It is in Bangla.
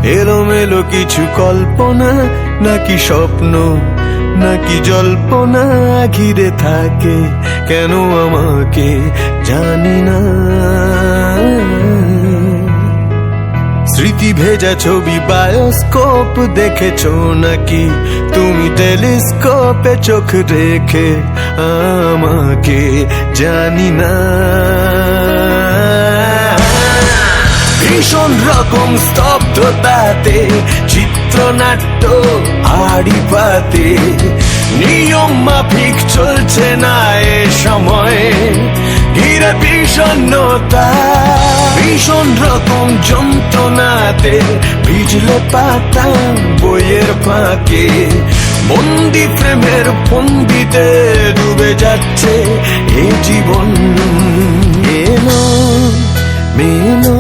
এলোমেলো কিছু কল্পনা, নাকি স্বপ্ন, নাকি জল্পনা ঘিরে থাকে কেন আমাকে জানি না। স্মৃতি ভেজা ছবি বায়োস্কোপ দেখেছো নাকি তুমি টেলিস্কোপে চোখ রেখে আমাকে জানি না। ভীষণ রকম স্তব্ধতাতে চিত্রনাট্য আড়ি পাতে নিয়ম মাফিক চলছে না এ সময়ে ঘিরে বিষণ্ণতা। ভীষণ রকম যন্ত্রণাতে ভিজলে পাতা বইয়ের ফাঁকে বন্দি প্রেমের ফন্দিতে ডুবে যাচ্ছে এ জীবন। এলো মেলো